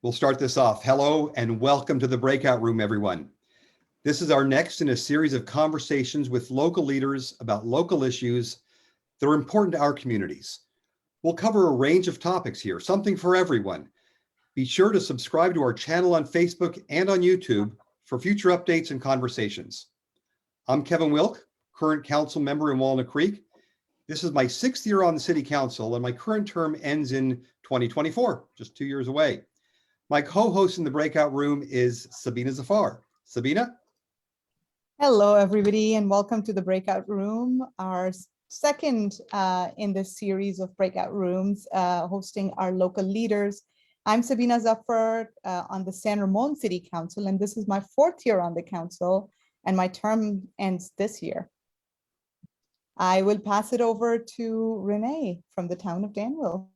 We'll start this off. Hello and welcome to the Breakout Room, everyone. This is our next in a series of conversations with local leaders about local issues that are important to our communities. We'll cover a range of topics here, something for everyone. Be sure to subscribe to our channel on Facebook and on YouTube for future updates and conversations. I'm Kevin Wilk, current council member in Walnut Creek. This is my 6th year on the city council and my current term ends in 2024, just 2 years away. My co-host in the Breakout Room is Sabina Zafar. Sabina? Hello, everybody, and welcome to the Breakout Room, our second in this series of Breakout Rooms, hosting our local leaders. I'm Sabina Zafar on the San Ramon City Council, and this is my 4th year on the council, and my term ends this year. I will pass it over to Renee from the town of Danville.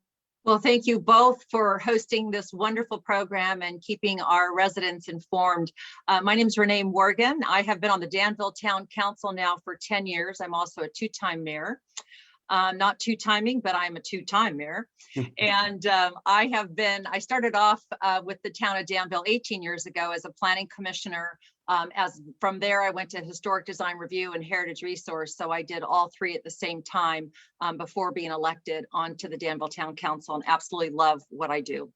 Well, thank you both for hosting this wonderful program and keeping our residents informed. My name is Renee Morgan. I have been on the Danville Town Council now for 10 years. I'm also a 2-time mayor. Not two-timing, but I'm a 2-time mayor. And I started off with the town of Danville 18 years ago as a planning commissioner. From there, I went to Historic Design Review and Heritage Resource. So I did all 3 at the same time before being elected onto the Danville Town Council, and absolutely love what I do.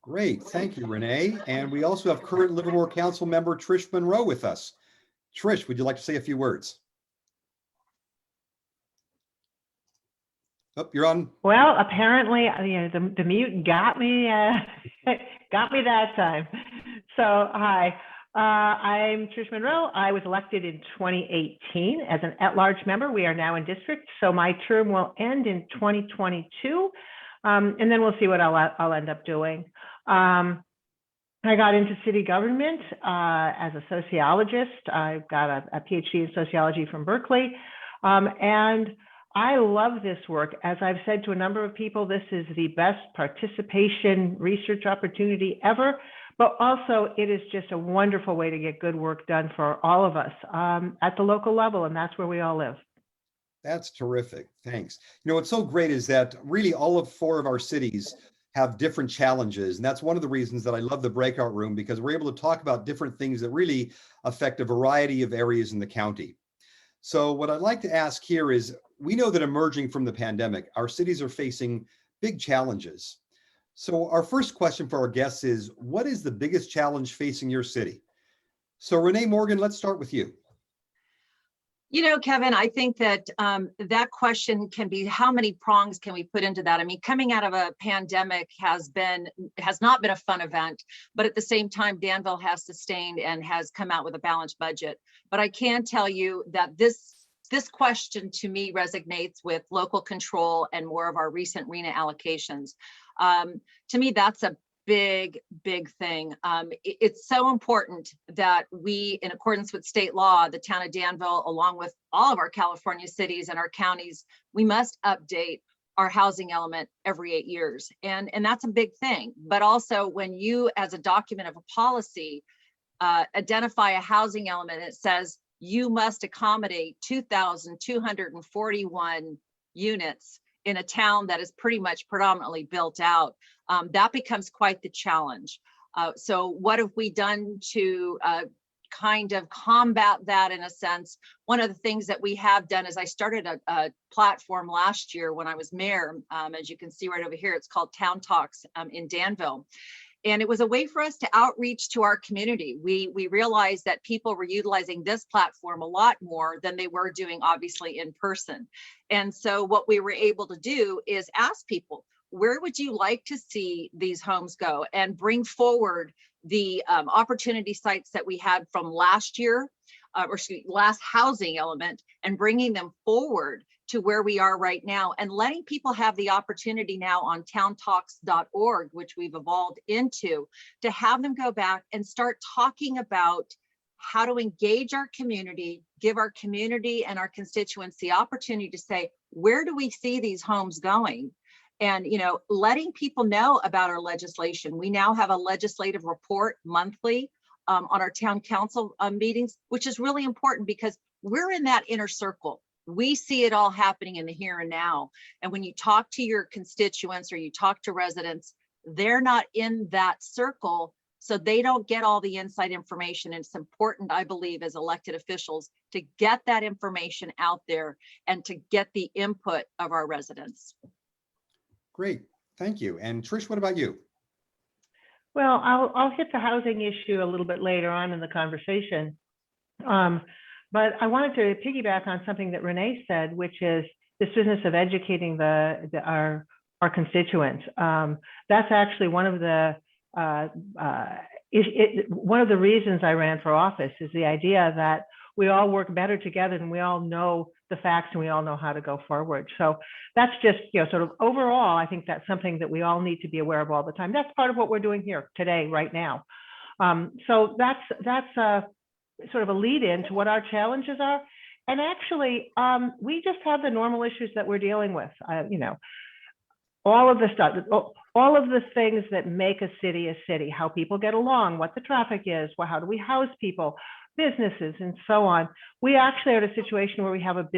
Great, thank you, Renee. And we also have current Livermore Councilmember Trish Munro with us. Trish, would you like to say a few words? Oh, you're on. Well, apparently, the mute got me, got me that time. So, hi, I'm Trish Munro. I was elected in 2018 as an at-large member. We are now in district, so my term will end in 2022, and then we'll see what I'll end up doing. I got into city government as a sociologist. I've got a PhD in sociology from Berkeley, and I love this work. As I've said to a number of people, this is the best participation research opportunity ever, but also it is just a wonderful way to get good work done for all of us at the local level, and that's where we all live. That's terrific, thanks. You know, what's so great is that really all 4 of our cities have different challenges, and that's one of the reasons that I love the Breakout Room, because we're able to talk about different things that really affect a variety of areas in the county. So what I'd like to ask here is, we know that emerging from the pandemic, our cities are facing big challenges. So our first question for our guests is, what is the biggest challenge facing your city? So Renee Morgan, let's start with you. You know, Kevin, I think that that question can be, how many prongs can we put into that? I mean, coming out of a pandemic has not been a fun event, but at the same time, Danville has sustained and has come out with a balanced budget. But I can tell you that this question to me resonates with local control and more of our recent RENA allocations. To me, that's a big thing. It's so important that we, in accordance with state law, the town of Danville, along with all of our California cities and our counties, we must update our housing element every 8 years. And that's a big thing. But also when you, as a document of a policy, identify a housing element that says you must accommodate 2,241 units in a town that is pretty much predominantly built out, that becomes quite the challenge. So what have we done to kind of combat that in a sense? One of the things that we have done is I started a platform last year when I was mayor. As you can see right over here, it's called Town Talks in Danville. And it was a way for us to outreach to our community. We realized that people were utilizing this platform a lot more than they were doing, obviously, in person. And so what we were able to do is ask people, where would you like to see these homes go? And bring forward the opportunity sites that we had from last year, last housing element, and bringing them forward to where we are right now, and letting people have the opportunity now on towntalks.org, which we've evolved into, to have them go back and start talking about how to engage our community, give our community and our constituents the opportunity to say, where do we see these homes going? And, you know, letting people know about our legislation. We now have a legislative report monthly on our town council meetings, which is really important because we're in that inner circle. We see it all happening in the here and now. And when you talk to your constituents or you talk to residents, they're not in that circle, so they don't get all the inside information. And it's important, I believe, as elected officials to get that information out there and to get the input of our residents. Great, thank you. And Trish, what about you? Well, I'll hit the housing issue a little bit later on in the conversation. But I wanted to piggyback on something that Renee said, which is this business of educating our constituents. That's actually one of the one of the reasons I ran for office, is the idea that we all work better together and we all know the facts and we all know how to go forward. So that's just, sort of overall, I think that's something that we all need to be aware of all the time. That's part of what we're doing here today, right now. So that's sort of a lead in to what our challenges are. And actually, we just have the normal issues that we're dealing with, all of the stuff, all of the things that make a city, how people get along, what the traffic is, how do we house people, businesses, and so on. We actually are in a situation where we have a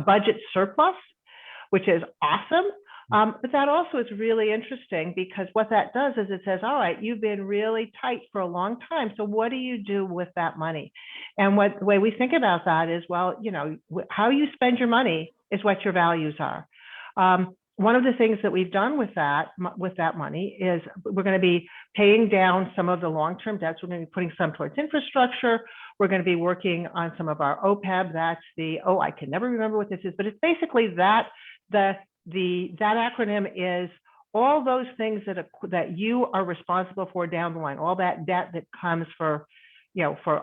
budget surplus, which is awesome. But that also is really interesting, because what that does is it says, all right, you've been really tight for a long time. So what do you do with that money? And the way we think about that is, well, how you spend your money is what your values are. One of the things that we've done with that money is we're going to be paying down some of the long-term debts. We're going to be putting some towards infrastructure. We're going to be working on some of our OPEB. That's I can never remember what this is, but it's basically that that acronym is all those things that you are responsible for down the line, all that debt that comes for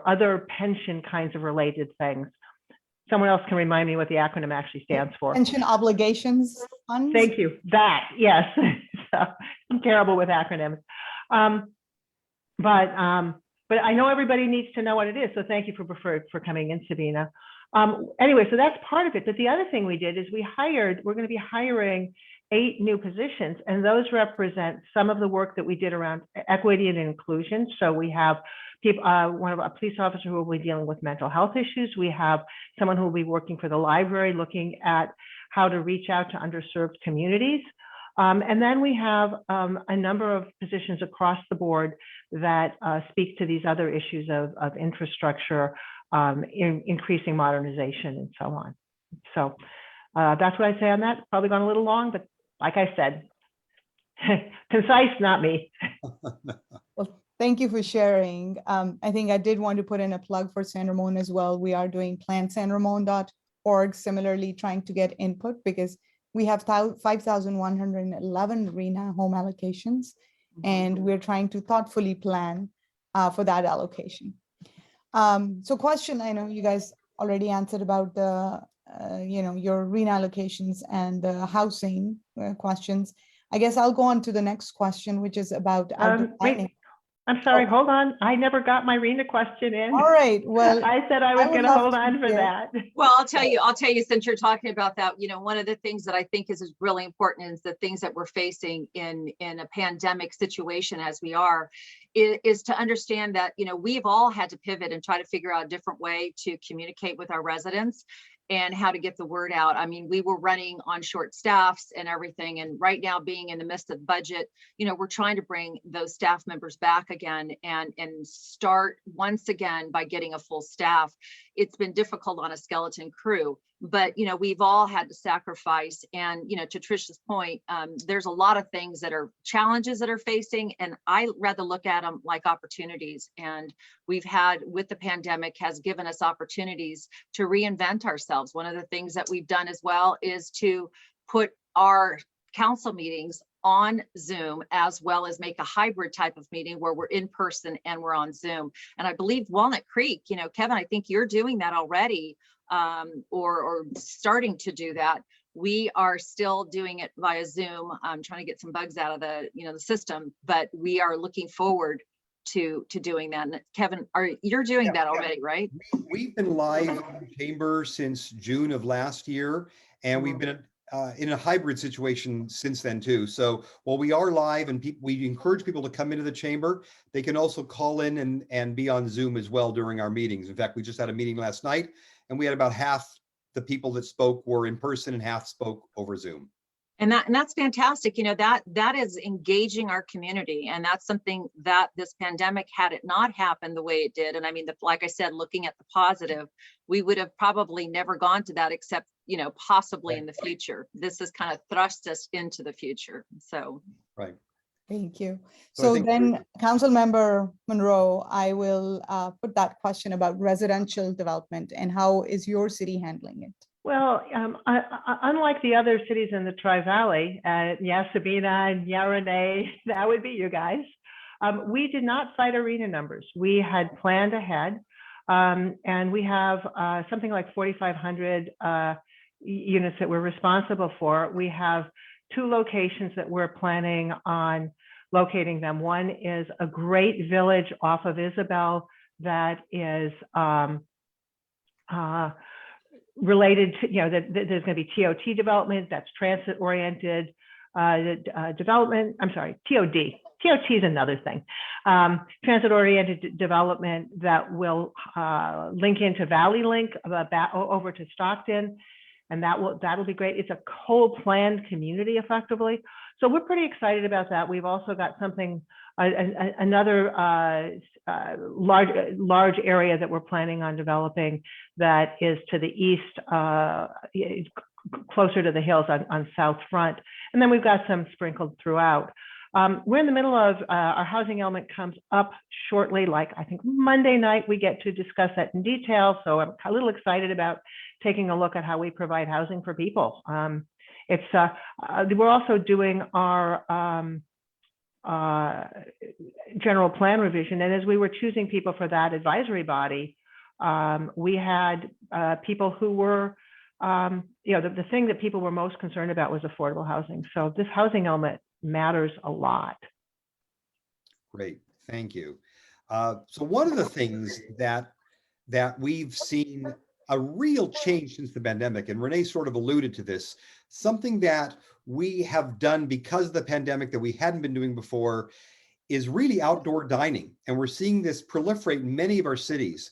other pension kinds of related things. Someone else can remind me what the acronym actually stands for. Pension obligations funds. Thank you. That, yes. So, I'm terrible with acronyms. But I know everybody needs to know what it is. So thank you for coming in, Sabina. Anyway, so that's part of it. But the other thing we did is we're going to be hiring 8 new positions, and those represent some of the work that we did around equity and inclusion. So we have a police officer who will be dealing with mental health issues. We have someone who will be working for the library, looking at how to reach out to underserved communities. And then we have a number of positions across the board that speak to these other issues of infrastructure, increasing modernization, and so on. So that's what I say on that. Probably gone a little long, but like I said, concise, not me. Well, thank you for sharing. I think I did want to put in a plug for San Ramon as well. We are doing plansanramon.org, similarly trying to get input, because we have 5,111 RENA home allocations, and we're trying to thoughtfully plan for that allocation. So question, I know you guys already answered about the, your RENA allocations and the housing questions. I guess I'll go on to the next question, which is about outdoor dining. Wait, I'm sorry, hold on. I never got my RENA question in. All right, well, I said I was going to hold on for that. Well, I'll tell you, since you're talking about that, one of the things that I think is really important is the things that we're facing in a pandemic situation as we are, is to understand that, we've all had to pivot and try to figure out a different way to communicate with our residents and how to get the word out. I mean, we were running on short staffs and everything. And right now, being in the midst of budget, we're trying to bring those staff members back again and start once again by getting a full staff. It's been difficult on a skeleton crew, but we've all had to sacrifice. And to Trish's point, there's a lot of things that are challenges that are facing, and I rather look at them like opportunities. And we've had, with the pandemic, has given us opportunities to reinvent ourselves. One of the things that we've done as well is to put our council meetings on Zoom, as well as make a hybrid type of meeting where we're in person and we're on Zoom. And I believe Walnut Creek, Kevin, I think you're doing that already, or starting to do that. We are still doing it via Zoom. I'm trying to get some bugs out of the system, but we are looking forward to doing that. And Kevin, you're doing that already, right? We've been live in the chamber since June of last year, and we've been in a hybrid situation since then too. So while we are live and we encourage people to come into the chamber, they can also call in and be on Zoom as well during our meetings. In fact, we just had a meeting last night, and we had about half the people that spoke were in person and half spoke over Zoom. And that's fantastic. You know, that is engaging our community. And that's something that this pandemic, had it not happened the way it did. And I mean, like I said, looking at the positive, we would have probably never gone to that, except, you know, possibly in the future. This has kind of thrust us into the future. So. Right. Thank you. So I So think then, Councilmember Munro, I will put that question about residential development and how is your city handling it? Well, unlike the other cities in the Tri-Valley, yeah, Sabina and yeah, Renee, that would be you guys. We did not cite arena numbers. We had planned ahead, and we have something like 4,500 units that we're responsible for. We have 2 locations that we're planning on locating them. One is a great village off of Isabel that is related to, you know, that there's going to be TOT development, that's transit oriented development. I'm sorry, TOD. TOT is another thing. Transit oriented development that will link into Valley Link over to Stockton. And that'll be great. It's a co-planned community effectively. So we're pretty excited about that. We've also got something, another large area that we're planning on developing that is to the east, closer to the hills on South Front. And then we've got some sprinkled throughout. We're in the middle of our housing element comes up shortly, like I think Monday night, we get to discuss that in detail. So I'm a little excited about taking a look at how we provide housing for people. We're also doing our general plan revision. And as we were choosing people for that advisory body, we had people who were, you know, the thing that people were most concerned about was affordable housing. So this housing element matters a lot. Great, thank you. So one of the things that we've seen a real change since the pandemic, and Renee sort of alluded to this, something that we have done because of the pandemic that we hadn't been doing before is really outdoor dining. And we're seeing this proliferate in many of our cities.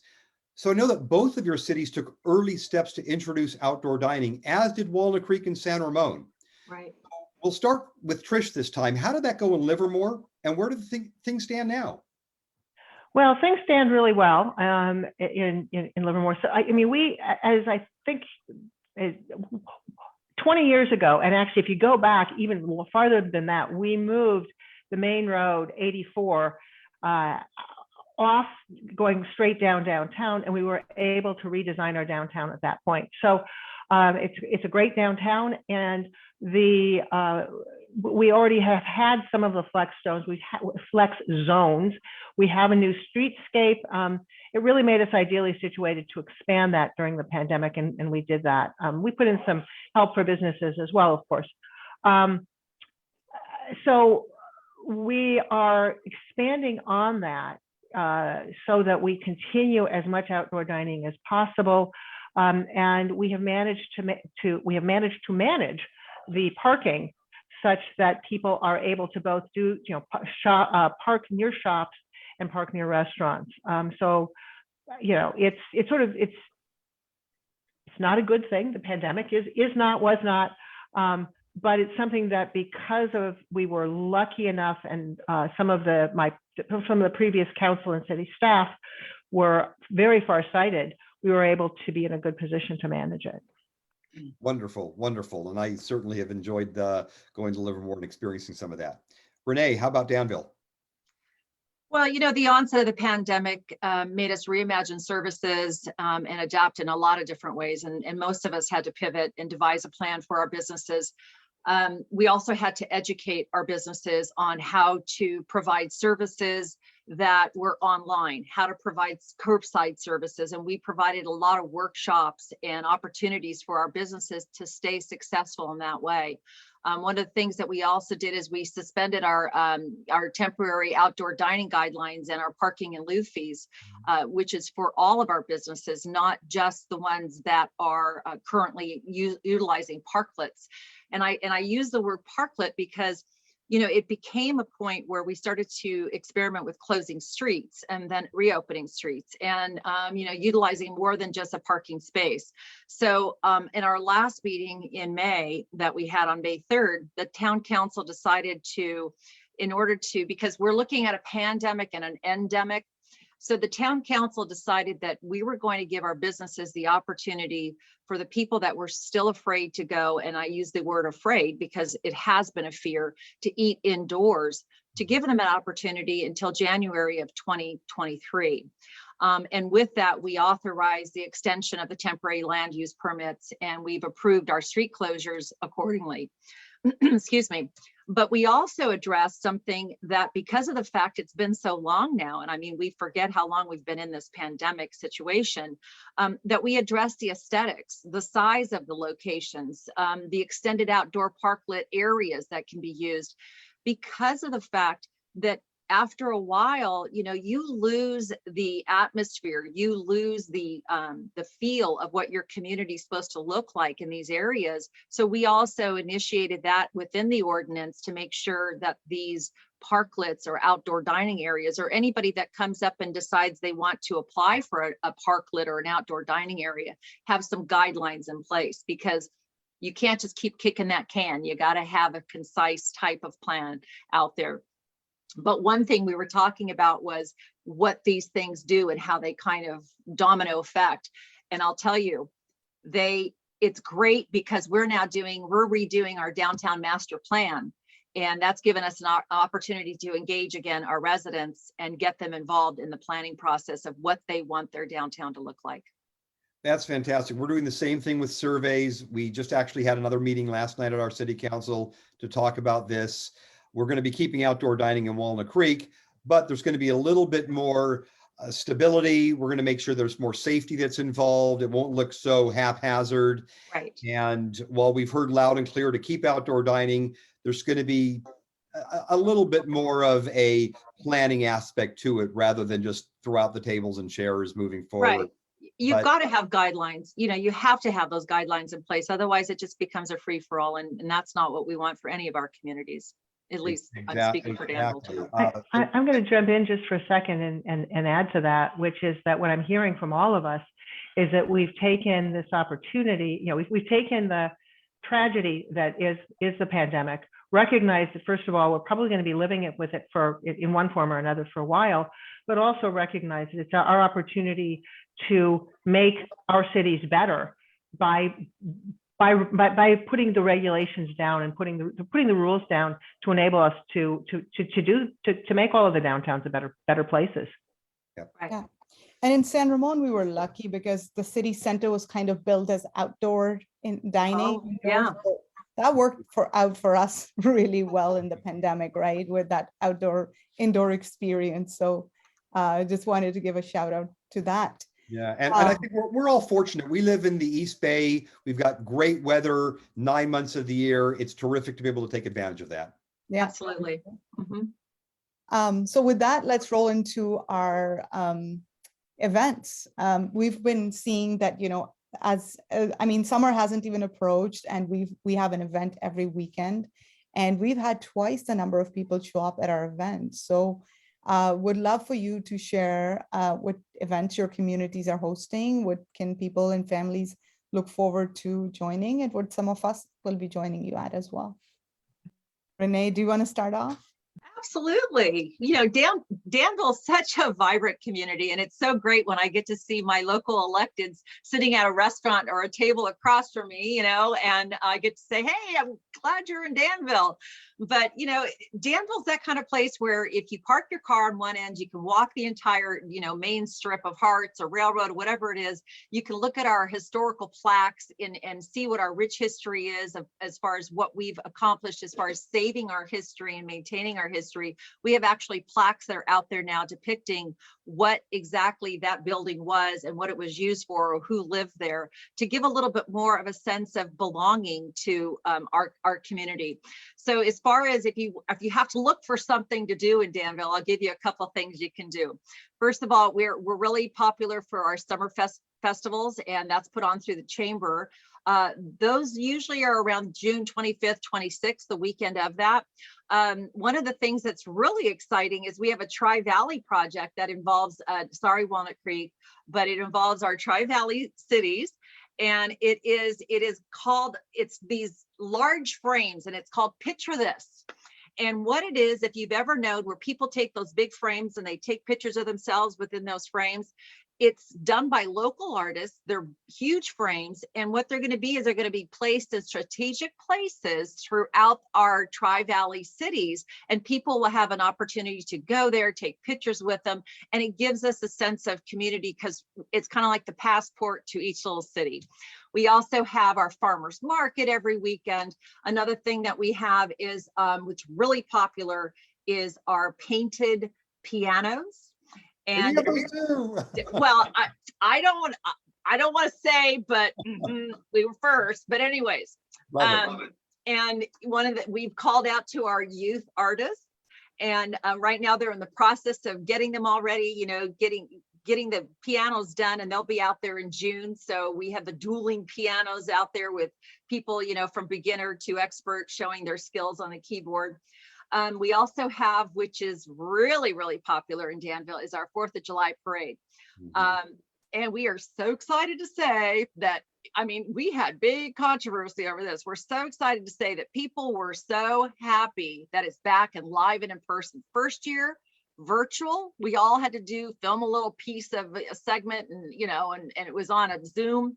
So I know that both of your cities took early steps to introduce outdoor dining, as did Walnut Creek and San Ramon. Right. We'll start with Trish this time. How did that go in Livermore, and where do things stand now? Well, things stand really well in Livermore. So I mean, we, as I think 20 years ago, and actually if you go back even farther than that, we moved the main road 84 off going straight downtown, and we were able to redesign our downtown at that point. So it's a great downtown, and we already have had some of the flex zones. We have a new streetscape. It really made us ideally situated to expand that during the pandemic, and we did that. We put in some help for businesses as well, of course. So we are expanding on that so that we continue as much outdoor dining as possible, and we have managed to manage the parking such that people are able to both do, you know, park near shops and park near restaurants. So, you know, it's not a good thing. The pandemic was not, but it's something that because of, we were lucky enough, and some of the previous council and city staff were very farsighted, we were able to be in a good position to manage it. Wonderful, wonderful. And I certainly have enjoyed going to Livermore and experiencing some of that. Renee, how about Danville? Well, you know, the onset of the pandemic made us reimagine services and adapt in a lot of different ways. And most of us had to pivot and devise a plan for our businesses. We also had to educate our businesses on how to provide services that were online, how to provide curbside services. And we provided a lot of workshops and opportunities for our businesses to stay successful in that way. One of the things that we also did is we suspended our temporary outdoor dining guidelines and our parking and lieu fees, which is for all of our businesses, not just the ones that are currently utilizing parklets. And I use the word parklet because it became a point where we started to experiment with closing streets and then reopening streets and, utilizing more than just a parking space. So in our last meeting in May that we had on May 3rd, the town council decided to, because we're looking at a pandemic and an endemic. So the town council decided that we were going to give our businesses the opportunity for the people that were still afraid to go, and I use the word afraid because it has been a fear, to eat indoors, to give them an opportunity until January of 2023. And with that, we authorized the extension of the temporary land use permits, and we've approved our street closures accordingly. Excuse me. But we also addressed something that, because of the fact it's been so long now, and I mean, we forget how long we've been in this pandemic situation, that we addressed the aesthetics, the size of the locations, the extended outdoor parklet areas that can be used, because of the fact that after a while, you lose the atmosphere, you lose the feel of what your community is supposed to look like in these areas. So we also initiated that within the ordinance to make sure that these parklets or outdoor dining areas, or anybody that comes up and decides they want to apply for a parklet or an outdoor dining area, have some guidelines in place, because you can't just keep kicking that can. You got to have a concise type of plan out there. But one thing we were talking about was what these things do and how they kind of domino effect. And I'll tell you, it's great because we're redoing our downtown master plan. And that's given us an opportunity to engage again our residents and get them involved in the planning process of what they want their downtown to look like. That's fantastic. We're doing the same thing with surveys. We just actually had another meeting last night at our city council to talk about this. We're going to be keeping outdoor dining in Walnut Creek, but there's going to be a little bit more stability. We're going to make sure there's more safety that's involved. It won't look so haphazard. Right. And while we've heard loud and clear to keep outdoor dining, there's going to be a little bit more of a planning aspect to it rather than just throw out the tables and chairs moving forward. Right. You've got to have guidelines. You have to have those guidelines in place. Otherwise, it just becomes a free for all. And that's not what we want for any of our communities. At least I'm speaking for Danville too. I'm going to jump in just for a second and add to that, which is that what I'm hearing from all of us is that we've taken this opportunity, we've taken the tragedy that is the pandemic, recognize that, first of all, we're probably going to be living with it in one form or another for a while, but also recognize that it's our opportunity to make our cities better by putting the regulations down and putting the rules down to enable us to make all of the downtowns better places. Yep. Right. Yeah. And in San Ramon, we were lucky because the city center was kind of built as outdoor dining. Oh, yeah. So that worked out for us really well in the pandemic, right? With that indoor experience. So I just wanted to give a shout out to that. Yeah, and I think we're all fortunate. We live in the East Bay. We've got great weather 9 months of the year. It's terrific to be able to take advantage of that. Yeah, Absolutely. Mm-hmm. So with that, let's roll into our events. We've been seeing that, summer hasn't even approached, and we have an event every weekend, and we've had twice the number of people show up at our events. So would love for you to share what events your communities are hosting, what can people and families look forward to joining, and what some of us will be joining you at as well. Renee, do you want to start off? Absolutely. Danville's such a vibrant community, and it's so great when I get to see my local electeds sitting at a restaurant or a table across from me, and I get to say, hey, I'm glad you're in Danville. But, Danville's that kind of place where if you park your car on one end, you can walk the entire, main strip of Harts or Railroad, whatever it is. You can look at our historical plaques and see what our rich history is as far as what we've accomplished as far as saving our history and maintaining our history. We have actually plaques that are out there now depicting what exactly that building was and what it was used for or who lived there, to give a little bit more of a sense of belonging to our community. So as far as if you have to look for something to do in Danville, I'll give you a couple of things you can do. First of all, we're really popular for our summer festivals, and that's put on through the chamber. Those usually are around June 25th, 26th, the weekend of that. One of the things that's really exciting is we have a Tri-Valley project that involves, Walnut Creek, but it involves our Tri-Valley cities. And it's these large frames, and it's called Picture This. And what it is, if you've ever known where people take those big frames and they take pictures of themselves within those frames, it's done by local artists. They're huge frames. And what they're going to be is they're going to be placed in strategic places throughout our Tri-Valley cities. And people will have an opportunity to go there, take pictures with them. And it gives us a sense of community because it's kind of like the passport to each little city. We also have our farmers market every weekend. Another thing that we have is, which really popular, is our painted pianos. And well, I don't want to say, but we were first. But anyways, and we've called out to our youth artists, and right now they're in the process of getting them all ready. You know, getting the pianos done, and they'll be out there in June. So we have the dueling pianos out there with people, you know, from beginner to expert, showing their skills on the keyboard. We also have, which is really, really popular in Danville, is our 4th of July parade. And we are so excited to say that, I mean, we had big controversy over this. We're so excited to say that people were so happy that it's back and live and in person. First year, virtual, we all had to film a little piece of a segment, and, you know, and it was on a Zoom.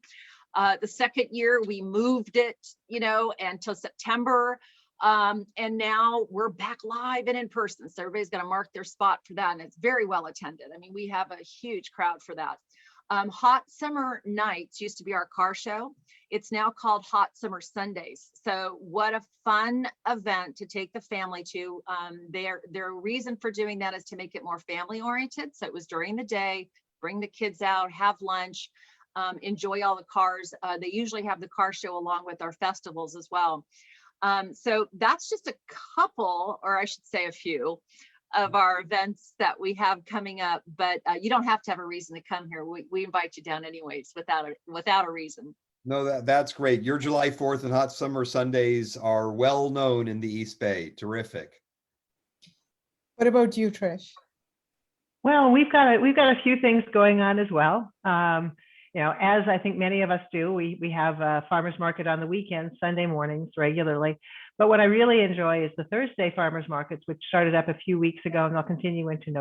The second year, we moved it, you know, until September. And now we're back live and in person. So everybody's going to mark their spot for that. And it's very well attended. I mean, we have a huge crowd for that. Hot Summer Nights used to be our car show. It's now called Hot Summer Sundays. So what a fun event to take the family to. Their reason for doing that is to make it more family oriented. So it was during the day, bring the kids out, have lunch, enjoy all the cars. They usually have the car show along with our festivals as well. So that's just a couple, or I should say a few, of our events that we have coming up, but you don't have to have a reason to come here. We invite you down anyways without a reason. No, that's great. Your July 4th and Hot Summer Sundays are well known in the East Bay. Terrific. What about you, Trish? Well, we've got a few things going on as well. You know, as I think many of us do, we have a farmers market on the weekends, Sunday mornings regularly. But what I really enjoy is the Thursday farmers markets, which started up a few weeks ago, and they'll continue into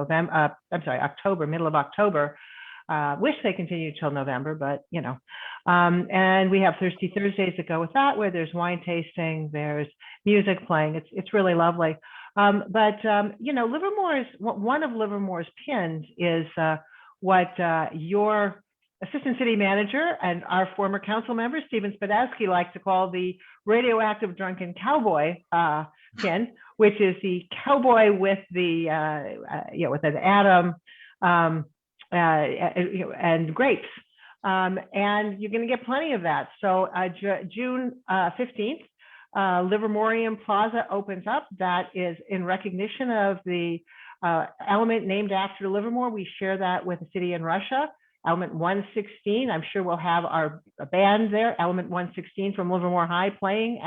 October, middle of October. Wish they continued till November, but you know. And we have Thirsty Thursdays that go with that, where there's wine tasting, there's music playing. It's really lovely. But you know, one of Livermore's pins is what your Assistant City Manager and our former council member, Stephen Spadowski, likes to call the radioactive drunken cowboy pin, which is the cowboy with the, with an atom and grapes. And you're going to get plenty of that. So June 15th, Livermorium Plaza opens up. That is in recognition of the element named after Livermore. We share that with the city in Russia. Element 116, I'm sure we'll have our band there, Element 116 from Livermore High playing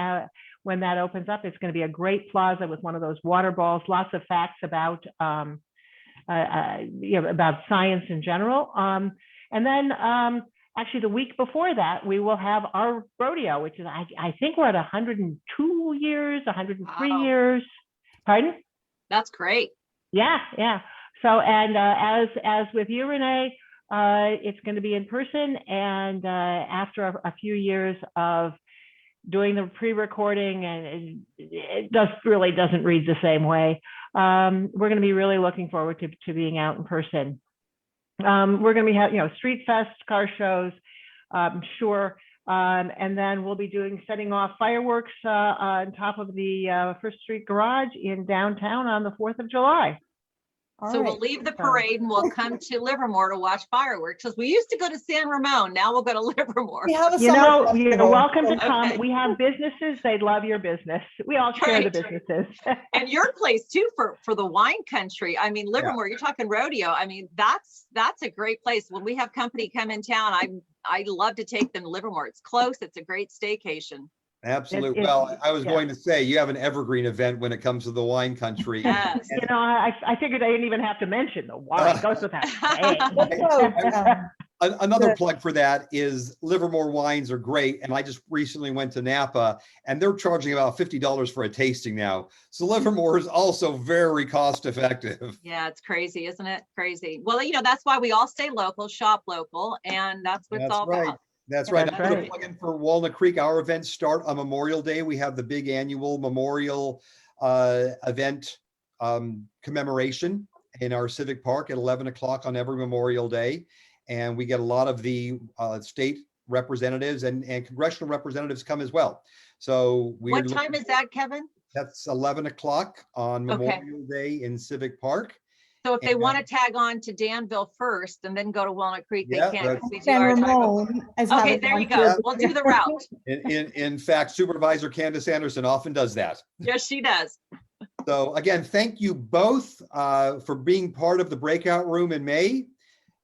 when that opens up. It's going to be a great plaza with one of those water balls, lots of facts about, about science in general. And then actually the week before that, we will have our rodeo, which is, I think we're at 102 years, 103 Wow. years. Pardon? That's great. Yeah. So, and as with you, Renee, it's going to be in person, and after a few years of doing the pre-recording, and it really doesn't read the same way. We're going to be really looking forward to being out in person. We're going to be having, street fest, car shows, I'm sure, and then we'll be setting off fireworks on top of the First Street Garage in downtown on the 4th of July. So we'll leave the parade and we'll come to Livermore to watch fireworks, because we used to go to San Ramon. Now we'll go to Livermore. We have a you're welcome to come. Okay. We have businesses. They'd love your business. We all share the businesses. And your place too for the wine country. I mean, Livermore, You're talking rodeo. I mean, that's a great place. When we have company come in town, I love to take them to Livermore. It's close. It's a great staycation. Absolutely. It- Well, I was yeah. going to say, you have an evergreen event when it comes to the wine country. Yes. You know, I figured I didn't even have to mention the wine. It goes without saying. Another Good. plug for that is Livermore wines are great. And I just recently went to Napa and they're charging about $50 for a tasting now. So Livermore is also very cost effective. Yeah, it's crazy, isn't it? Crazy. Well, you know, that's why we all stay local, shop local, and that's what it's That's all right. about. That's right. That's I'm going to right. plug in for Walnut Creek. Our events start on Memorial Day. We have the big annual memorial event commemoration in our civic park at 11 o'clock on every Memorial Day. And we get a lot of the state representatives and congressional representatives come as well. So What time is that, Kevin? That's 11 o'clock on Okay. Memorial Day in Civic Park. So if they And- want to tag on to Danville first and then go to Walnut Creek, they Yeah, can. that's- 'cause we do And our time. Ramon is Okay, having there you one go. too. We'll do the route. In fact, Supervisor Candace Anderson often does that. Yes, she does. So again, thank you both for being part of the breakout room in May.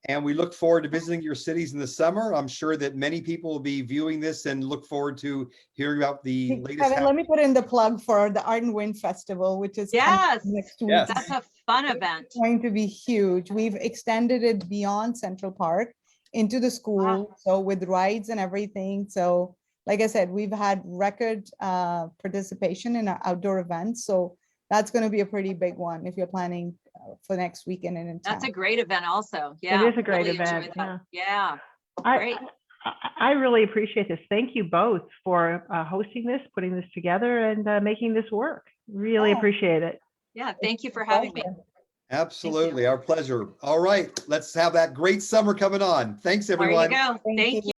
And we look forward to visiting your cities in the summer. I'm sure that many people will be viewing this and look forward to hearing about the latest. Kevin, let me put in the plug for the Art and Wind Festival, which is coming Yes. next week. Yes. That's a fun event. It's going to be huge. We've extended it beyond Central Park into the school, so with rides and everything. So like I said, we've had record participation in our outdoor events. So that's going to be a pretty big one if you're planning for next weekend and in town. That's a great event also. Yeah. is a great really enjoy event, that. Yeah. I, Great. I really appreciate this. Thank you both for hosting this, putting this together, and making this work. Really Yeah. appreciate it. Yeah. Thank you for having me. Pleasure. Absolutely, our pleasure. All right, let's have that great summer coming on. Thanks, There you everyone. go. Thank Thank you. you.